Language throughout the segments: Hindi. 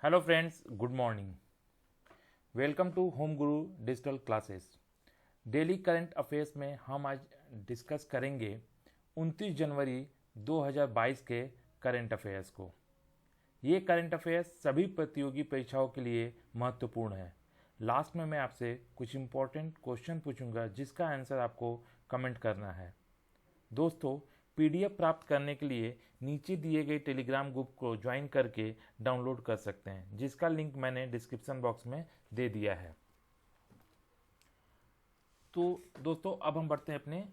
Hello friends, good morning. Welcome to home Guru digital classes. Daily current affairs में हम आज डिस्कस करेंगे 29 जनवरी 2022 के करंट अफेयर्स को। ये करंट अफेयर्स सभी प्रतियोगी परीक्षाओं के लिए महत्वपूर्ण है। लास्ट में मैं आपसे कुछ इंपॉर्टेंट क्वेश्चन पूछूंगा जिसका आंसर आपको कमेंट करना है। दोस्तों, पीडीएफ प्राप्त करने के लिए नीचे दिए गए टेलीग्राम ग्रुप को ज्वाइन करके डाउनलोड कर सकते हैं, जिसका लिंक मैंने डिस्क्रिप्शन बॉक्स में दे दिया है। तो दोस्तों, अब हम बढ़ते हैं अपने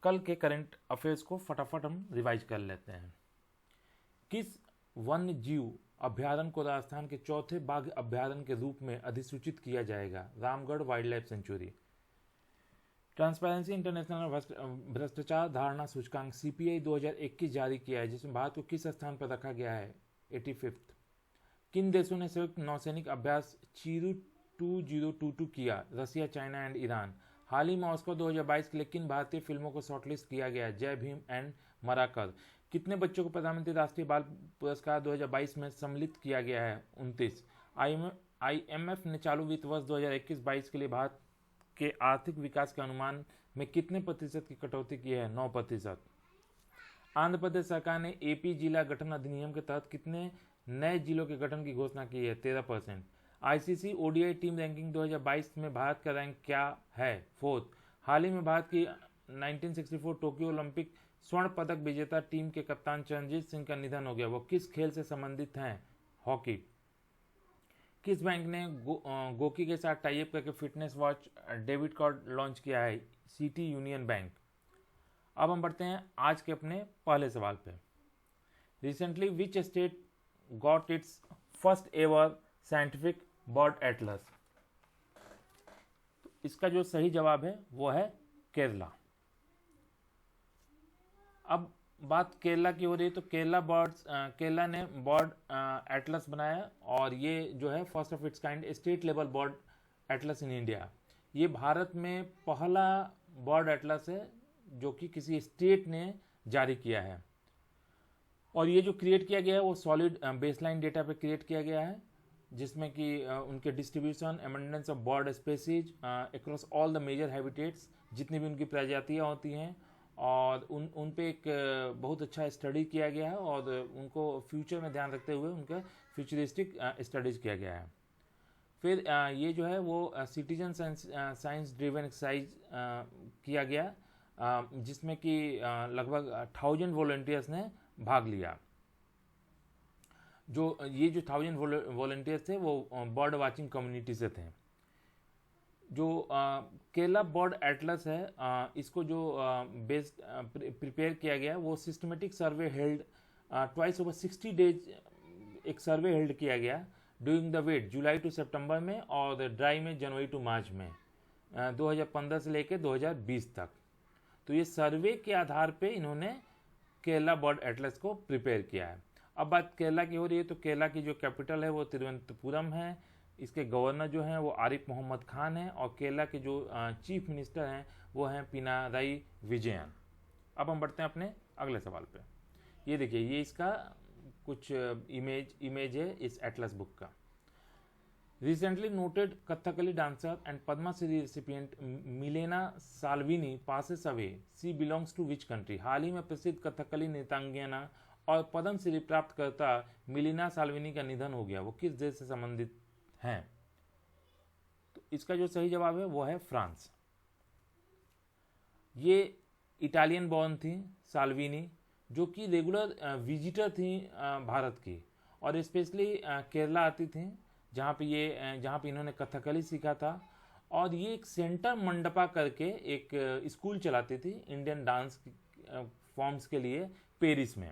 कल के करंट अफेयर्स को। फटाफट हम रिवाइज कर लेते हैं। किस वन्य जीव अभ्यारण्य को राजस्थान के चौथे बाघ अभ्यारण्य के रूप में अधिसूचित किया जाएगा? Ramgarh wild life sanctuary. Transparency international भ्रष्टाचार धारणा सूचकांक सीपीआई 2021 जारी किया है, जिसमें भारत को किस स्थान पर रखा गया है? 85th। किन देशों ने संयुक्त नौसैनिक अभ्यास चीरू 2022 किया? रसिया, चाइना एंड ईरान। हाल ही में ऑस्कर 2022 के लिए किन भारतीय फिल्मों को शॉर्टलिस्ट किया गया? जय भीम एंड मराकर। कितने बच्चों को प्रधानमंत्री राष्ट्रीय बाल पुरस्कार 2022 में सम्मिलित किया गया है? 29। आईएमएफ ने चालू वित्त वर्ष 2021-22 के लिए भारत के आर्थिक विकास के अनुमान में कितने प्रतिशत की कटौती की है? 9%। आंध्र प्रदेश सरकार ने एपी जिला गठन अधिनियम के तहत कितने नए जिलों के गठन की घोषणा की है? 13%। आईसीसी ओडीआई टीम रैंकिंग 2022 में भारत का रैंक क्या है? 4th। हाल ही में भारत की 1964 टोक्यो ओलंपिक स्वर्ण पदक विजेता टीम के कप्तान चरणजीत सिंह का निधन हो गया। वो किस खेल से संबंधित हैं? हॉकी। किस बैंक ने गोकी के साथ टाइप करके fitness watch debit card launch किया है? City union bank. अब हम बढ़ते हैं आज के अपने पहले सवाल पे। Recently which state got its first ever scientific bird Atlas? तो इसका जो सही जवाब है वो है केरला। अब बात केरला की हो रही है, तो केरला ने बर्ड एटलस बनाया, और ये जो है first of its kind state level bird Atlas in India. ये भारत में पहला बर्ड एटलस है जो कि किसी स्टेट ने जारी किया है, और ये जो क्रिएट किया गया है वो सॉलिड बेसलाइन डेटा पे क्रिएट किया गया है, जिसमें कि उनके distribution, abundance of bird species across all the major habitats, जितनी भी उनकी प्रजातियाँ होती हैं, और उन पे एक बहुत अच्छा स्टडी किया गया है, और उनको फ्यूचर में ध्यान रखते हुए उनका फ्यूचरिस्टिक स्टडीज किया गया है। फिर ये जो है वो सिटीजन साइंस ड्रिवन एक्सरसाइज किया गया, जिसमें कि लगभग 1000 वॉलंटियर्स ने भाग लिया। जो 1000 वॉलंटियर्स थे वो बर्ड वाचिंग कम्युनिटी से थे। जो केरला बर्ड एटलस है, इसको जो बेस्ड प्रिपेयर किया गया वो systematic survey held twice over 60 days. एक सर्वे हेल्ड किया गया during the wet July to सितंबर में, और ड्राई में जनवरी टू मार्च में, 2015 से लेकर 2020 तक। तो ये सर्वे के आधार पे इन्होंने केरला बर्ड एटलस को प्रिपेयर किया है। अब बात केरला की हो रही है, तो केरला की जो कैपिटल है वो तिरुवनंतपुरम है। इसके गवर्नर जो हैं वो आरिफ मोहम्मद खान हैं, और केरला के जो चीफ मिनिस्टर हैं वो हैं पिनाराई विजयन। अब हम बढ़ते हैं अपने अगले सवाल पे। ये देखिए, ये इसका कुछ इमेज है इस एटलस बुक का। Recently noted Kathakali dancer and Padma Shri recipient Milena Salvini passes away. She belongs to which country? हाल ही में प्रसिद्ध कथकली नृत्यांगना और पद्मश्री प्राप्तकर्ता मिलेना साल्विनी का निधन हो गया। वो किस देश से संबंधित हैं? तो इसका जो सही जवाब है वो है फ्रांस। ये इटालियन बॉर्न थी साल्विनी, जो कि रेगुलर विजिटर थी भारत की, और स्पेशली केरला आती थी, जहाँ पे इन्होंने कथकली सीखा था। और ये एक सेंटर मंडपा करके एक स्कूल चलाती थी इंडियन डांस फॉर्म्स के लिए पेरिस में,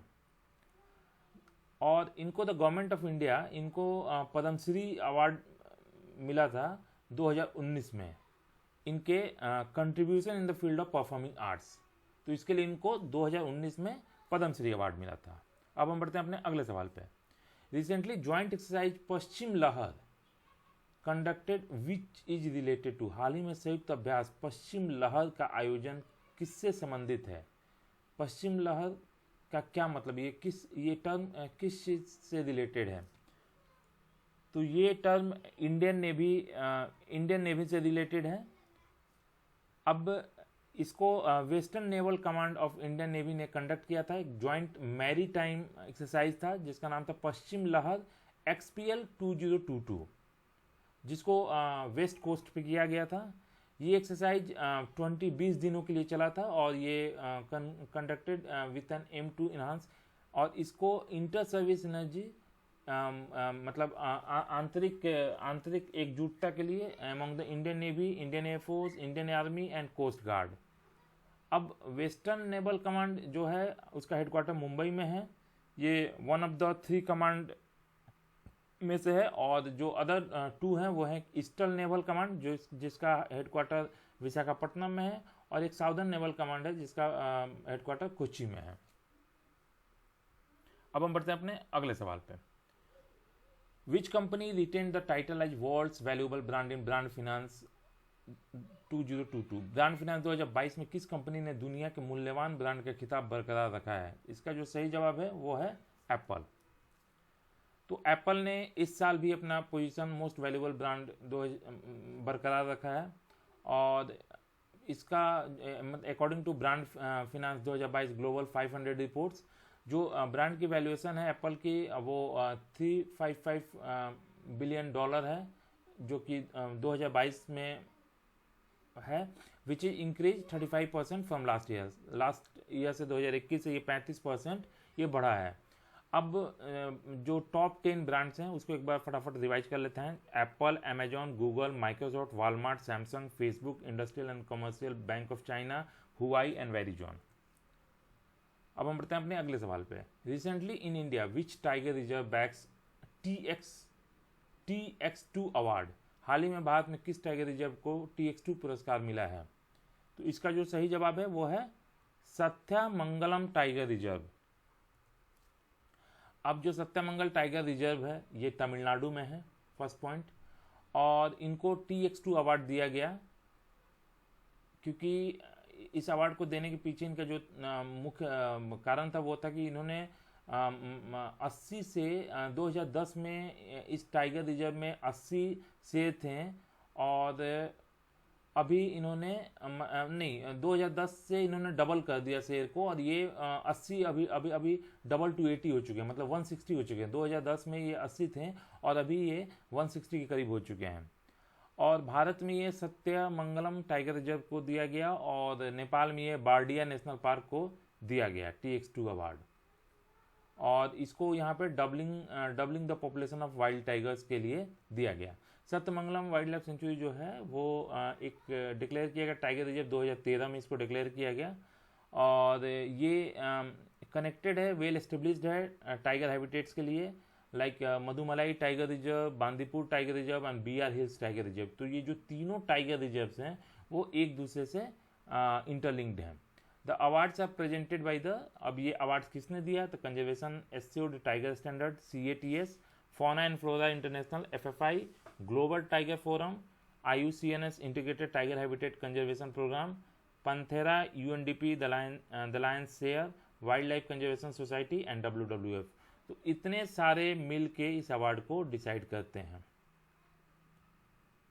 और इनको द गवर्नमेंट ऑफ इंडिया इनको पद्मश्री अवार्ड मिला था 2019 में, इनके contribution in the field of performing arts. तो इसके लिए इनको 2019 में पद्मश्री अवार्ड मिला था। अब हम बढ़ते हैं अपने अगले सवाल पे। Recently joint exercise Paschim Lehar conducted which is related to? हाल ही में संयुक्त अभ्यास पश्चिम लहर का आयोजन किससे संबंधित है? पश्चिम लहर का क्या मतलब, ये टर्म किस चीज़ से रिलेटेड है? तो ये टर्म इंडियन नेवी से रिलेटेड है। अब इसको western naval command of Indian navy ने कंडक्ट किया था। एक ज्वाइंट मैरी टाइम एक्सरसाइज था जिसका नाम था पश्चिम लहर XPL 2022, जिसको वेस्ट कोस्ट पे किया गया था। ये एक्सरसाइज 20 दिनों के लिए चला था और ये conducted with N M to enhance, और इसको इंटर सर्विस एनर्जी मतलब आंतरिक एकजुटता के लिए among the Indian navy, Indian air force, Indian army and coast guard. अब वेस्टर्न नेवल कमांड जो है उसका हेडक्वार्टर मुंबई में है। ये वन ऑफ द 3 कमांड में से है, और जो अदर 2 हैं वो है ईस्टर्न नेवल कमांड जिसका हेडक्वार्टर विशाखापट्टनम में है, और एक साउदर्न नेवल कमांड है जिसका हेडक्वार्टर कोच्चि में है। अब हम बढ़ते हैं अपने अगले सवाल पे। Which company retain the title as world's valuable brand in brand finance 2022? Brand finance 2022 में किस कंपनी ने दुनिया के मूल्यवान ब्रांड का खिताब बरकरार रखा है? इसका जो सही जवाब है वो है एप्पल। तो एप्पल ने इस साल भी अपना पोजीशन मोस्ट वैल्यूएबल ब्रांड बरकरार रखा है, और इसका according to brand finance 2022 global 500 reports, जो ब्रांड की वैल्यूएशन है एप्पल की वो $355 बिलियन है, जो कि 2022 में है, which is increase 35% from last year से 2021 से ये 35% ये बढ़ा है। अब जो टॉप 10 ब्रांड्स हैं उसको एक बार फटाफट रिवाइज कर लेते हैं। Apple, Amazon, Google, Microsoft, Walmart, Samsung, Facebook, industrial and commercial bank of China, Huawei and Verizon. अब हम बढ़ते हैं अपने अगले सवाल पे। Recently in India which tiger reserve bags TX2 award? हाल ही में भारत में किस टाइगर रिजर्व को TX2 पुरस्कार मिला है? तो इसका जो सही जवाब है वो है सत्यमंगलम टाइगर रिजर्व। अब जो सत्यमंगल टाइगर रिजर्व है ये तमिलनाडु में है, फर्स्ट पॉइंट, और इनको TX2 अवार्ड दिया गया क्योंकि इस अवार्ड को देने के पीछे इनका जो मुख्य कारण था वो था कि इन्होंने 80 से 2010 में इस टाइगर रिजर्व में 80 शेर थे, और अभी इन्होंने 2010 से इन्होंने डबल कर दिया शेर को, और ये 80 अभी डबल टू 80 हो चुके हैं, मतलब 160 हो चुके हैं। 2010 में ये 80 थे और अभी ये 160 के करीब हो चुके हैं। और भारत में ये सत्यमंगलम टाइगर रिजर्व को दिया गया, और नेपाल में ये बारडिया नेशनल पार्क को दिया गया TX2 अवार्ड, और इसको यहाँ पे doubling the population of wild tigers के लिए दिया गया। सत्यमंगलम वाइल्ड लाइफ सेंचुरी जो है वो एक डिक्लेयर किया गया टाइगर रिजर्व 2013 में इसको डिक्लेयर किया गया, और ये कनेक्टेड है, वेल एस्टेब्लिश्ड है टाइगर हैबिटेट्स के लिए, like Mudumalai tiger reserve, Bandipur tiger reserve and BR hills tiger reserve. तो ये जो तीनों टाइगर रिजर्व्स हैं वो एक दूसरे से इंटरलिंक्ड हैं। The awards are presented by the, अब ये अवार्ड्स किसने दिया? तो conservation assured tiger standard CATS, fauna and flora international FFI, global tiger forum, IUCNS integrated tiger habitat conservation programme, Panthera, UNDP, the lion's share, wildlife conservation society and WWF। तो इतने सारे मिल के इस अवार्ड को डिसाइड करते हैं।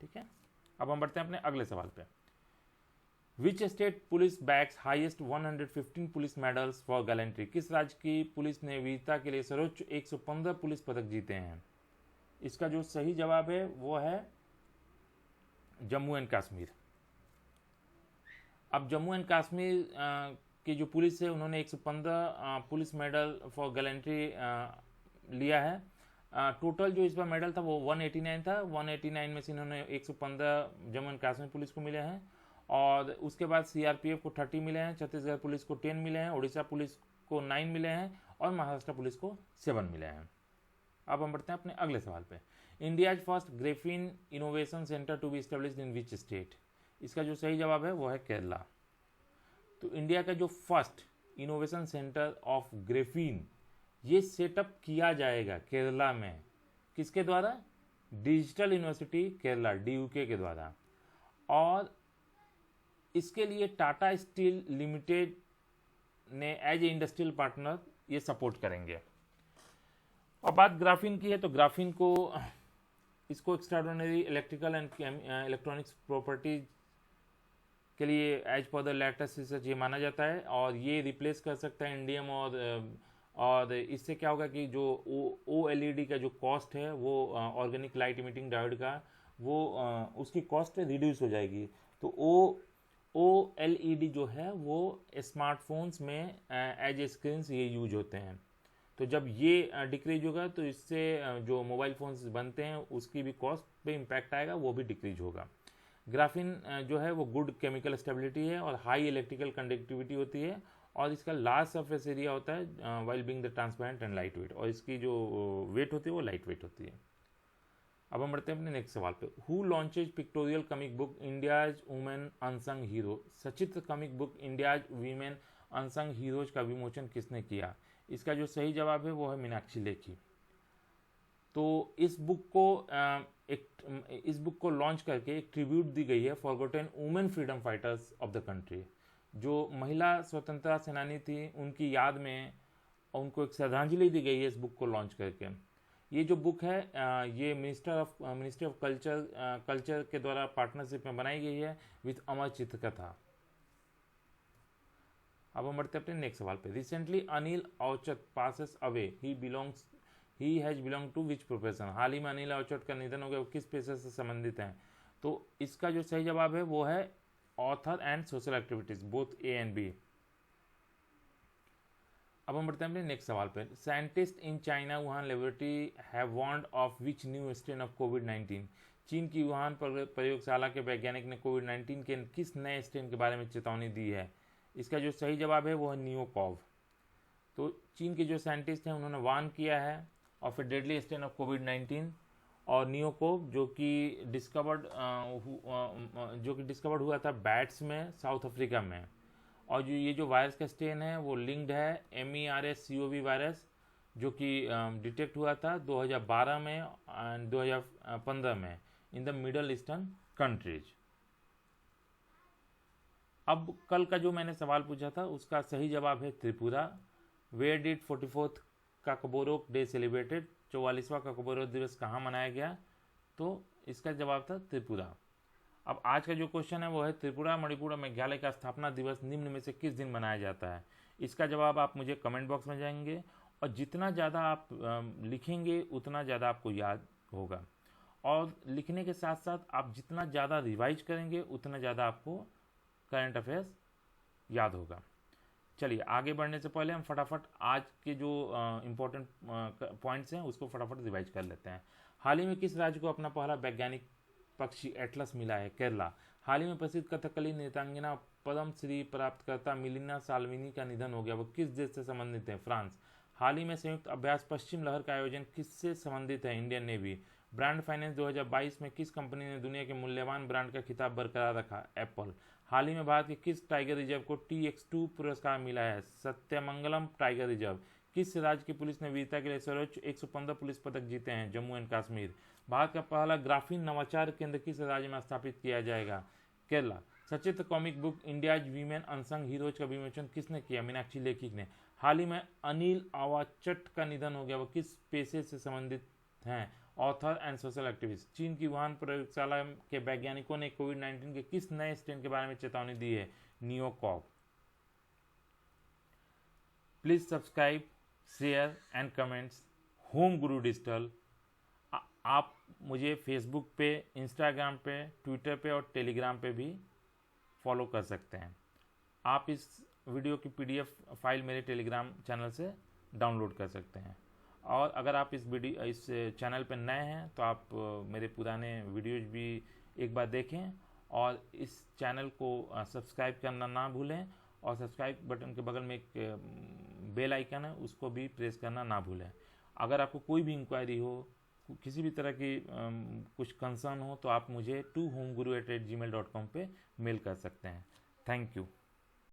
ठीक है, अब हम बढ़ते हैं अपने अगले सवाल पे। Which state police bags highest 115 police medals for gallantry? किस राज्य की पुलिस ने वीरता के लिए सर्वोच्च 115 पुलिस पदक जीते हैं? इसका जो सही जवाब है वो है जम्मू एंड कश्मीर। अब जम्मू एंड कश्मीर की जो पुलिस है उन्होंने 115 पुलिस मेडल फॉर गैलेंट्री लिया है। टोटल जो इस बार मेडल था वो 189 था। 189 में से इन्होंने 115 जम्मू एंड कश्मीर पुलिस को मिले हैं, और उसके बाद CRPF को 30 मिले हैं, छत्तीसगढ़ पुलिस को 10 मिले हैं, उड़ीसा पुलिस को 9 मिले हैं, और महाराष्ट्र पुलिस को 7 मिले हैं। अब हम बढ़ते हैं अपने अगले सवाल पे। India's first graphene innovation centre to be established in which state? इसका जो सही जवाब है वो है केरला। तो इंडिया का जो first innovation centre of graphene ये सेटअप किया जाएगा केरला में, किसके द्वारा? डिजिटल यूनिवर्सिटी केरला DUK के द्वारा, और इसके लिए टाटा स्टील लिमिटेड ने एज ए इंडस्ट्रियल पार्टनर ये सपोर्ट करेंगे। और बात ग्राफीन की है तो ग्राफीन को इसको extraordinary electrical and electronics properties के लिए as per the latest research ये माना जाता है, और ये रिप्लेस कर सकता है इंडियम, और इससे क्या होगा कि जो OLED का जो कॉस्ट है वो ऑर्गेनिक लाइट इमिटिंग डायोड का वो उसकी कॉस्ट रिड्यूस हो जाएगी। तो OLED जो है वो स्मार्टफोन्स में एज ए स्क्रीन ये यूज होते हैं। तो जब ये डिक्रीज होगा तो इससे जो मोबाइल फ़ोन्स बनते हैं उसकी भी कॉस्ट पे इम्पैक्ट आएगा, वो भी डिक्रीज होगा। ग्राफीन जो है वो गुड केमिकल स्टेबिलिटी है और हाई इलेक्ट्रिकल कंडक्टिविटी होती है, और इसका लार्ज सरफेस एरिया होता है while being the transparent and light weight, और इसकी जो वेट होती है वो लाइट वेट होती है। अब हम बढ़ते हैं अपने नेक्स्ट सवाल पे। Who launches pictorial comic book India's women unsung hero? सचित्र comic book India's women unsung heroes का विमोचन किसने किया? इसका जो सही जवाब है वो है मीनाक्षी लेखी। तो इस बुक को लॉन्च करके एक ट्रिब्यूट दी गई है forgotten women freedom fighters of the country, जो महिला स्वतंत्रता सेनानी थी उनकी याद में, उनको एक श्रद्धांजलि दी गई है इस बुक को लॉन्च करके। ये जो बुक है ये मिनिस्ट्री ऑफ कल्चर के द्वारा पार्टनरशिप में बनाई गई है विथ अमर चित्रकथा। अब हम बढ़ते अपने नेक्स्ट सवाल पे। Recently Anil Auchak passes away, he has belong to which profession? हाल ही में अनिल औचक का निधन हो गया, वो किस पेशे से संबंधित हैं? तो इसका जो सही जवाब है वो है author and social activities, both A and B। अब हम बढ़ते हैं अपने नेक्स्ट सवाल पे। Scientist in China Wuhan laboratory have warned of which new strain of कोविड-19? चीन की वुहान प्रयोगशाला के वैज्ञानिक ने कोविड-19 के किस नए स्ट्रेन के बारे में चेतावनी दी है? इसका जो सही जवाब है वो है नियोकॉव। तो चीन के जो साइंटिस्ट हैं उन्होंने वार्न किया है of a deadly strain of कोविड-19, और नियोकोव जो कि डिस्कवर्ड हुआ था बैट्स में साउथ अफ्रीका में, और जो ये जो वायरस का स्ट्रेन है वो लिंक्ड है MERS-CoV वायरस, जो कि डिटेक्ट हुआ था 2012 में एंड 2015 में in the middle eastern countries. अब कल का जो मैंने सवाल पूछा था उसका सही जवाब है Tripura. Where did 44th Kokborok day celebrated? 44वां काकोबोरोक दिवस कहाँ मनाया गया? तो इसका जवाब था त्रिपुरा। अब आज का जो क्वेश्चन है वो है त्रिपुरा मणिपुर और मेघालय का स्थापना दिवस निम्न में से किस दिन मनाया जाता है? इसका जवाब आप मुझे कमेंट बॉक्स में जाएंगे, और जितना ज़्यादा आप लिखेंगे उतना ज़्यादा आपको याद होगा, और लिखने के साथ साथ आप जितना ज़्यादा रिवाइज करेंगे उतना ज़्यादा आपको करंट अफेयर्स याद होगा। चलिए आगे बढ़ने से पहले हम फटाफट आज के जो इम्पोर्टेंट पॉइंट्स हैं उसको फटाफट रिवाइज कर लेते हैं। हाल ही में किस राज्य को अपना पहला वैज्ञानिक पक्षी एटलस मिला है? केरला। हाल ही में प्रसिद्ध कथकली नृत्यांगना पद्म श्री प्राप्तकर्ता मिलिना साल्विनी का निधन हो गया, वो किस देश से संबंधित है? फ्रांस। हाल ही में संयुक्त अभ्यास पश्चिम लहर का आयोजन किससे संबंधित है? Indian navy. ब्रांड फाइनेंस 2022 में किस कंपनी ने दुनिया के मूल्यवान ब्रांड का खिताब बरकरार रखा? एप्पल। हाल ही में भारत के किस टाइगर रिजर्व को TX2 पुरस्कार मिला है? Sathyamangalam tiger reserve. किस राज्य की पुलिस ने वीरता के लिए सर्वोच्च 115 पुलिस पदक जीते हैं? जम्मू एंड कश्मीर। भारत का पहला ग्राफीन नवाचार केंद्र किस राज्य में स्थापित किया जाएगा? केरला। सचित्र comic book India's women unsung heroes का विमोचन किसने किया? मीनाक्षी लेखी ने। हाल ही में अनिल अवाचट का निधन हो गया, वो किस पेशे से संबंधित हैं? Author and social activist. चीन की वुहान प्रयोगशाला के वैज्ञानिकों ने कोविड-19 के किस नए स्ट्रेन के बारे में चेतावनी दी है? NeoCoV. Please subscribe, share and comments Home Guru Digital. आप मुझे फेसबुक पे, इंस्टाग्राम पे, ट्विटर पे और टेलीग्राम पे भी फॉलो कर सकते हैं। आप इस वीडियो की PDF फाइल मेरे टेलीग्राम चैनल से डाउनलोड कर सकते हैं, और अगर आप इस चैनल पर नए हैं तो आप मेरे पुराने वीडियोज भी एक बार देखें, और इस चैनल को सब्सक्राइब करना ना भूलें, और सब्सक्राइब बटन के बगल में एक बेल आइकन है उसको भी प्रेस करना ना भूलें। अगर आपको कोई भी इंक्वायरी हो, किसी भी तरह की कुछ कंसर्न हो, तो आप मुझे 2homeguru@gmail.com पे मेल कर सकते हैं। Thank you.